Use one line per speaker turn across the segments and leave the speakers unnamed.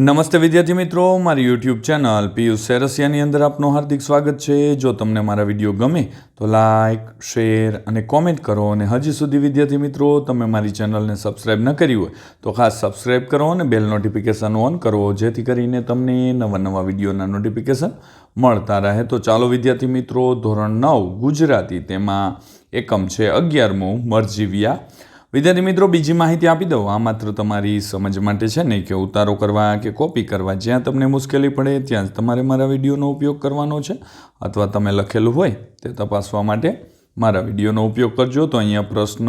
નમસ્તે વિદ્યાર્થી મિત્રો, મારી યુટ્યુબ ચેનલ પિયુષ સેરસિયાની અંદર આપનું હાર્દિક સ્વાગત છે। જો તમને મારા વિડીયો ગમે તો લાઇક, શેર અને કોમેન્ટ કરો અને હજી સુધી વિદ્યાર્થી મિત્રો તમે મારી ચેનલને સબસ્ક્રાઈબ ન કરી હોય તો ખાસ સબસ્ક્રાઈબ કરો અને બેલ નોટિફિકેશન ઓન કરો, જેથી કરીને તમને નવા નવા વિડીયોના નોટિફિકેશન મળતા રહે। તો ચાલો વિદ્યાર્થી મિત્રો, ધોરણ 9 ગુજરાતી, તેમાં એકમ છે 11મું મરજીવિયા। વિદ્યાર્થી મિત્રો, બીજી માહિતી આપી દઉં, આ માત્ર તમારી સમજ માટે છે નહીં કે ઉતારો કરવા કે કોપી કરવા, જ્યાં તમને મુશ્કેલી પડે ત્યાં જ તમારે મારા વિડીયોનો ઉપયોગ કરવાનો છે, અથવા તમે લખેલું હોય તે તપાસવા માટે મારા વિડીયોનો ઉપયોગ કરજો। તો અહીંયા પ્રશ્ન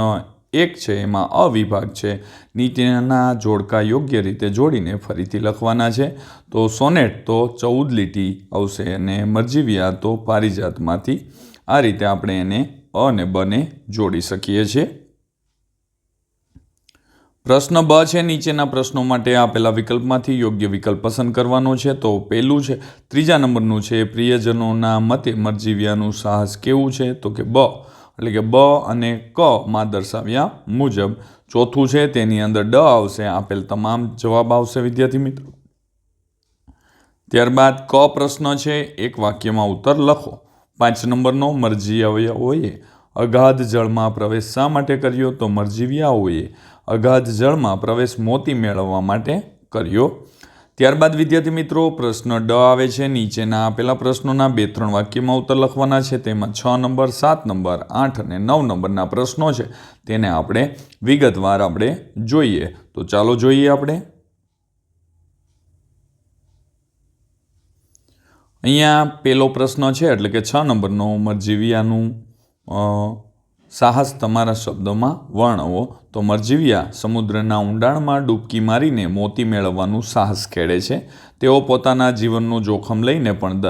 1 છે, એમાં અવિભાગ છે, નીચેના જોડકા યોગ્ય રીતે જોડીને ફરીથી લખવાના છે। તો સોનેટ તો 14 લીટી આવશે અને મરજીવિયા તો પારિજાતમાંથી। આ રીતે આપણે એને અ અને બ ને જોડી શકીએ છીએ। પ્રશ્ન બ છે, નીચેના પ્રશ્નો માટે આપેલા વિકલ્પમાંથી યોગ્ય વિકલ્પ પસંદ કરવાનો છે। તો પહેલું છે, 3જા નંબરનું છે, પ્રિયજનોના મતે મરજીવિયાનું સાહસ કેવું છે? તો કે બ, એટલે કે બ અને ક માં દર્શાવ્યા મુજબ। ચોથું છે, તેની અંદર ડ આવશે, આપેલ તમામ જવાબ આવશે વિદ્યાર્થી મિત્રો। ત્યારબાદ ક પ્રશ્ન છે, એક વાક્યમાં ઉત્તર લખો। 5 નંબરનો, મરજીવિયાઓએ અગાધ જળમાં પ્રવેશ શા માટે કર્યો? તો મરજીવિયાઓએ અગાધ જળમાં પ્રવેશ મોતી મેળવવા માટે કર્યો। ત્યારબાદ વિદ્યાર્થી મિત્રો પ્રશ્ન ડ આવે છે, નીચેના આપેલા પ્રશ્નોના 2-3 વાક્યમાં ઉત્તર લખવાના છે। તેમાં 6 નંબર, 7 નંબર, 8 અને 9 નંબરના પ્રશ્નો છે, તેને આપણે વિગતવાર આપણે જોઈએ। તો ચાલો જોઈએ આપણે। અહીંયા પહેલો પ્રશ્ન છે, એટલે કે 6 નંબરનો, મરજીવિયાનું સાહસ તમારા શબ્દોમાં વર્ણવો। તો મરજીવિયા સમુદ્રના ઊંડાણમાં ડૂબકી મારીને મોતી મેળવવાનું સાહસ ખેડે છે। તેઓ પોતાના જીવનનું જોખમ લઈને પણ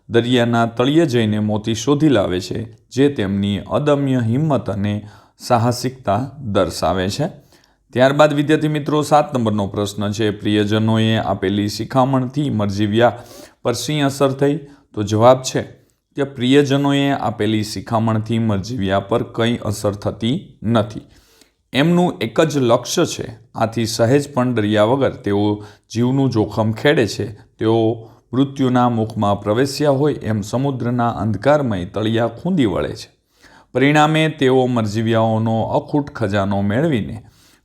દરિયાના તળિયે જઈને મોતી શોધી લાવે છે, જે તેમની અદમ્ય હિંમત અને સાહસિકતા દર્શાવે છે। ત્યારબાદ વિદ્યાર્થી મિત્રો 7 નંબરનો પ્રશ્ન છે, પ્રિયજનોએ આપેલી શિખામણથી મરજીવિયા પર શી અસર થઈ? તો જવાબ છે કે પ્રિયજનોએ આપેલી શિખામણથી મરજીવિયા પર કંઈ અસર થતી નથી। એમનું એક જ લક્ષ્ય છે, આથી સહેજ પણ ડર્યા વગર તેઓ જીવનું જોખમ ખેડે છે। તેઓ મૃત્યુના મુખમાં પ્રવેશ્યા હોય એમ સમુદ્રના અંધકારમય તળિયા ખૂંદી વળે છે। પરિણામે તેઓ મરજીવિયાઓનો અખૂટ ખજાનો મેળવીને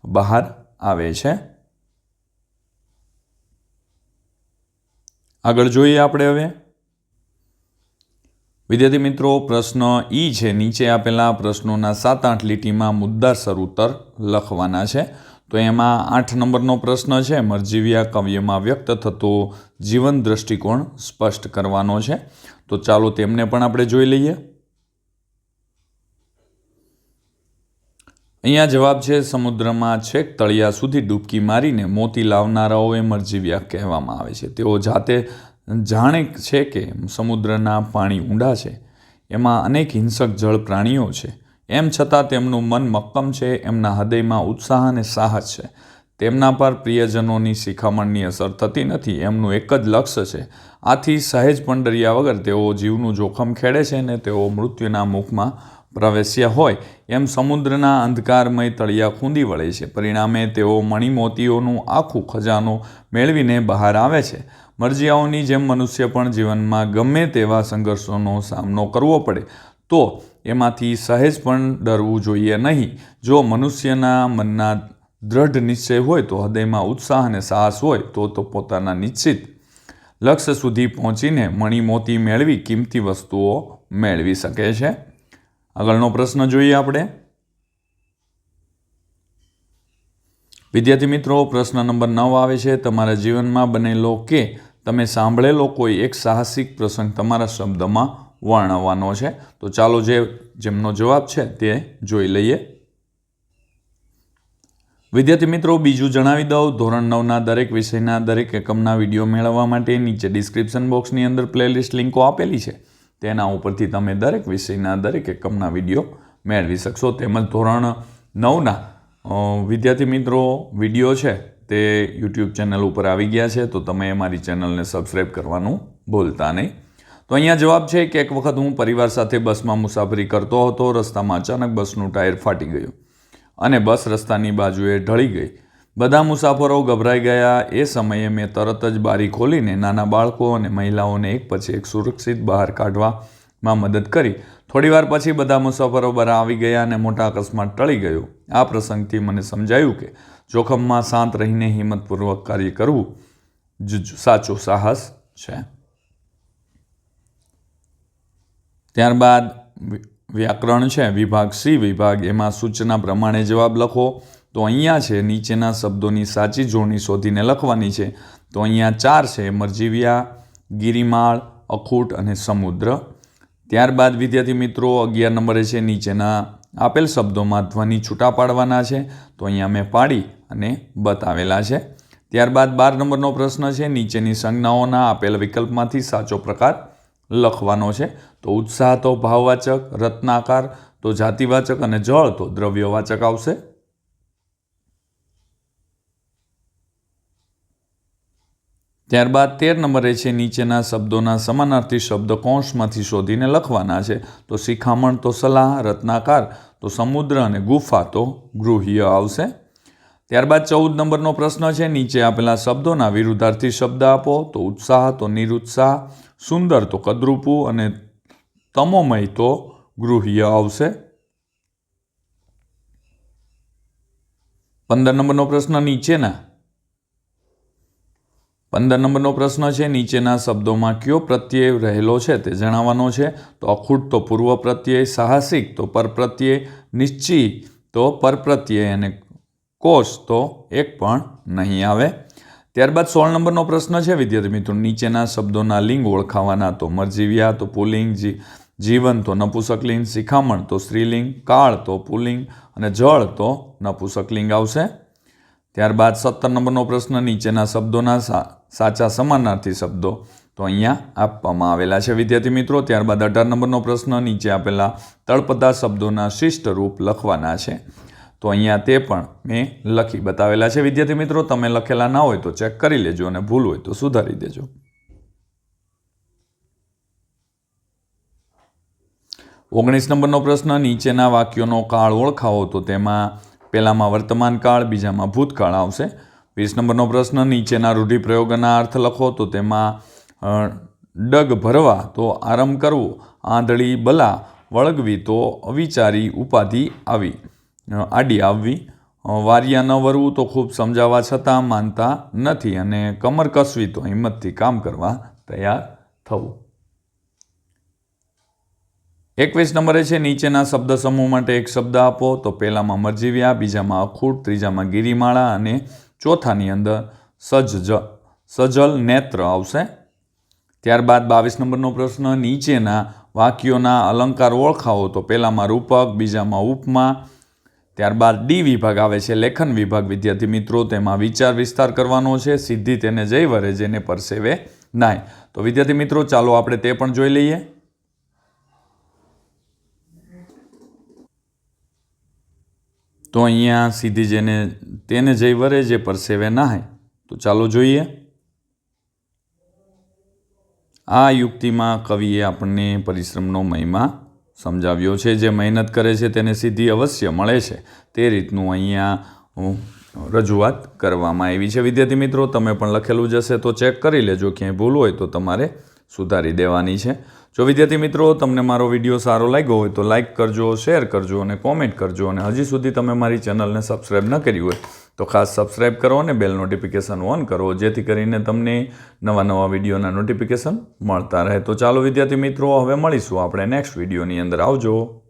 બહાર આવે છે। આગળ જોઈએ આપણે હવે। વિદ્યાર્થી મિત્રો પ્રશ્ન ઈ છે, નીચે આપેલા પ્રશ્નોના 7-8 લીટીમાં મુદ્દાસર ઉત્તર લખવાના છે। તો એમાં 8 નંબરનો પ્રશ્ન છે, મરજીવિયા કાવ્યમાં વ્યક્ત થતો જીવન દ્રષ્ટિકોણ સ્પષ્ટ કરવાનો છે। તો ચાલો તેમને પણ આપણે જોઈ લઈએ। અહીંયા જવાબ છે, સમુદ્રમાં છેક તળિયા સુધી ડૂબકી મારીને મોતી લાવનારાઓએ મરજીવિયા કહેવામાં આવે છે। તેઓ જાતે જાણે છે કે સમુદ્રના પાણી ઊંડા છે, એમાં અનેક હિંસક જળ પ્રાણીઓ છે, એમ છતાં તેમનું મન મક્કમ છે, એમના હૃદયમાં ઉત્સાહ અને સાહસ છે। તેમના પર પ્રિયજનોની શિખામણની અસર થતી નથી, એમનું એક જ લક્ષ્ય છે, આથી સહેજ પણ ડર્યા વગર તેઓ જીવનું જોખમ ખેડે છે અને તેઓ મૃત્યુના મુખમાં પ્રવેશ્યા હોય એમ સમુદ્રના અંધકારમય તળિયા ખૂંદી વળે છે। પરિણામે તેઓ મણિમોતીઓનું આખું ખજાનો મેળવીને બહાર આવે છે। મરજીયાઓની જેમ મનુષ્ય પણ જીવનમાં ગમે તેવા સંઘર્ષોનો સામનો કરવો પડે તો એમાંથી સહેજ પણ ડરવું જોઈએ નહીં। જો મનુષ્યના મનના દ્રઢ નિશ્ચય હોય, તો હૃદયમાં ઉત્સાહ અને સાહસ હોય, તો પોતાના નિશ્ચિત લક્ષ્ય સુધી પહોંચીને મણિમોતી મેળવી કિંમતી વસ્તુઓ મેળવી શકે છે। આગળનો પ્રશ્ન જોઈએ આપણે। વિદ્યાર્થી મિત્રો પ્રશ્ન નંબર 9 આવે છે, તમારા જીવનમાં બનેલો કે તમે સાંભળેલો કોઈ એક સાહસિક પ્રસંગ તમારા શબ્દમાં વર્ણવવાનો છે। તો ચાલો જેમનો જવાબ છે તે જોઈ લઈએ। વિદ્યાર્થી મિત્રો બીજું જણાવી દઉં, ધોરણ 9ના દરેક વિષયના દરેક એકમના વિડીયો મેળવવા માટે નીચે ડિસ્ક્રિપ્શન બોક્સની અંદર પ્લેલિસ્ટ લિંકો આપેલી છે, તેના ઉપરથી તમે દરેક વિષયના દરેક એકમના વિડીયો મેળવી શકશો। તેમજ ધોરણ 9ના વિદ્યાર્થી મિત્રો વિડીયો છે તે યુટ્યુબ ચેનલ ઉપર આવી ગયા છે, તો તમે મારી ચેનલને સબસ્ક્રાઈબ કરવાનું ભૂલતા નહીં। તો અહીંયા જવાબ છે કે એક વખત હું પરિવાર સાથે બસમાં મુસાફરી કરતો હતો। રસ્તામાં અચાનક બસનું ટાયર ફાટી ગયું અને બસ રસ્તાની બાજુએ ઢળી ગઈ। બધા મુસાફરો ગભરાઈ ગયા. એ સમયે મેં તરત જ બારી ખોલીને નાના બાળકો અને મહિલાઓને એક પછી એક સુરક્ષિત બહાર કાઢવામાં મદદ કરી. થોડીવાર પછી બધા મુસાફરો બહાર આવી ગયા અને મોટા અકસ્માત ટળી ગયો. આ પ્રસંગથી મને સમજાયું કે જોખમમાં શાંત રહીને હિંમતપૂર્વક કાર્ય કરવું જ સાચું સાહસ છે. ત્યારબાદ વ્યાકરણ છે, વિભાગ સી વિભાગ. એમાં સૂચના પ્રમાણે જવાબ લખો. તો અહીંયા છે નીચેના શબ્દોની સાચી જોડણી શોધીને લખવાની છે. તો અહીંયા 4 છે, મરજીવિયા, ગિરિમાળ, અખૂટ અને સમુદ્ર. ત્યારબાદ વિદ્યાર્થી મિત્રો 11 નંબરે છે, નીચેના આપેલ શબ્દોમાં ધ્વનિ છૂટા પાડવાના છે. તો અહીંયા મેં પાડી અને બતાવેલા છે. ત્યારબાદ 12 નંબરનો પ્રશ્ન છે, નીચેની સંજ્ઞાઓના આપેલ વિકલ્પમાંથી સાચો પ્રકાર લખવાનો છે. તો ઉત્સાહ તો ભાવવાચક, રત્નાકાર તો જાતિવાચક અને જળ તો દ્રવ્યવાચક આવશે. ત્યારબાદ 13 નંબરે છે, નીચેના શબ્દોના સમાનાર્થી શબ્દ કૌંસમાંથી શોધીને લખવાના છે. તો શિખામણ તો સલાહ, રત્નાકાર તો સમુદ્ર અને ગુફા તો ગૃહ્ય આવશે. ત્યારબાદ 14 નંબરનો પ્રશ્ન છે, નીચે આપેલા શબ્દોના વિરુદ્ધાર્થી શબ્દ આપો. તો ઉત્સાહ તો નિરુત્સાહ, સુંદર તો કદરૂપું અને તમોમય તો ગૃહ્ય આવશે. 15 નંબરનો પ્રશ્ન છે, નીચેના શબ્દોમાં કયો પ્રત્યય રહેલો છે તે જણાવવાનો છે. તો અખૂટ તો પૂર્વ પ્રત્યય, સાહસિક તો પરપ્રત્યય, નિશ્ચય તો પરપ્રત્યય અને કોષ તો એક પણ નહીં આવે. ત્યારબાદ 16 નંબરનો પ્રશ્ન છે, વિદ્યાર્થી મિત્રો, નીચેના શબ્દોના લિંગ ઓળખાવાના. તો મરજીવિયા તો પુલ્લિંગ, જીવન તો નપુંસકલિંગ, શિખામણ તો સ્ત્રીલિંગ, કાળ તો પુલ્લિંગ અને જળ તો નપુંસકલિંગ આવશે. ત્યારબાદ 17 નંબરનો પ્રશ્ન, નીચેના શબ્દોના સાચા સમાનાર્થી શબ્દો તો અહીંયા આપવામાં આવેલા છે વિદ્યાર્થી મિત્રો. ત્યારબાદ 18 નંબરનો પ્રશ્ન, નીચે આપેલા તળપદા શબ્દોના શિષ્ટ રૂપ લખવાના છે. તો અહીંયા તે પણ મેં લખી બતાવેલા છે વિદ્યાર્થી મિત્રો. તમે લખેલા ના હોય તો ચેક કરી લેજો અને ભૂલ હોય તો સુધારી દેજો. 19 નંબરનો પ્રશ્ન, નીચેના વાક્યોનો કાળ ઓળખાવો. તો તેમાં પહેલામાં વર્તમાન કાળ, બીજામાં ભૂતકાળ આવશે. 20 નંબરનો પ્રશ્ન, નીચેના રૂઢિપ્રયોગોના અર્થ લખો. તો તેમાં ડગ ભરવા તો આરંભ કરવો, આંધળી બલા વળગવી તો અવિચારી ઉપાધિ આડી આવવી, વારિયા ન વરવું તો ખૂબ સમજાવવા છતાં માનતા નથી અને કમર કસવી તો હિંમતથી કામ કરવા તૈયાર થવું. 21 નંબરે છે, નીચેના શબ્દ સમૂહ માટે એક શબ્દ આપો. તો પહેલામાં મરજીવિયા, બીજામાં અખૂટ, ત્રીજામાં ગિરિમાળા અને ચોથાની અંદર સજલ નેત્ર આવશે. ત્યારબાદ 22 નંબરનો પ્રશ્ન, નીચેના વાક્યોના અલંકાર ઓળખાવો. તો પહેલામાં રૂપક, બીજામાં ઉપમા. ત્યારબાદ ડી વિભાગ આવે છે, લેખન વિભાગ વિદ્યાર્થી મિત્રો. તેમાં વિચાર વિસ્તાર કરવાનો છે. સિદ્ધિ તેને જય વરે, જેને પરસેવે નાય. તો વિદ્યાર્થી મિત્રો ચાલો આપણે તે પણ જોઈ લઈએ. તો અહીંયા સીધી તેને જય વરે, જે પરસેવે નાય. તો ચાલો જોઈએ. આ યુક્તિમાં કવિએ આપણને પરિશ્રમનો મહિમા સમજાવ્યો છે. જે મહેનત કરે છે તેને સિદ્ધિ અવશ્ય મળે છે. તે રીતનું અહીંયા રજૂઆત કરવામાં આવી છે વિદ્યાર્થી મિત્રો. તમે પણ લખેલું જ હશે તો ચેક કરી લેજો. ક્યાંય ભૂલ હોય તો તમારે સુધારી દેવાની છે. જો વિદ્યાર્થી મિત્રો તમને મારો વિડીયો સારો લાગ્યો હોય તો લાઇક કરજો, શેર કરજો અને કોમેન્ટ કરજો. અને હજી સુધી તમે મારી ચેનલને સબસ્ક્રાઈબ ન કરી હોય તો ખાસ સબસ્ક્રાઈબ કરો અને બેલ નોટિફિકેશન ઓન કરો, જેથી કરીને તમને નવા વિડીયોના નોટિફિકેશન મળતા રહે. તો ચાલો વિદ્યાર્થી મિત્રો, હવે મળીશું આપણે નેક્સ્ટ વિડીયોની અંદર. આવજો.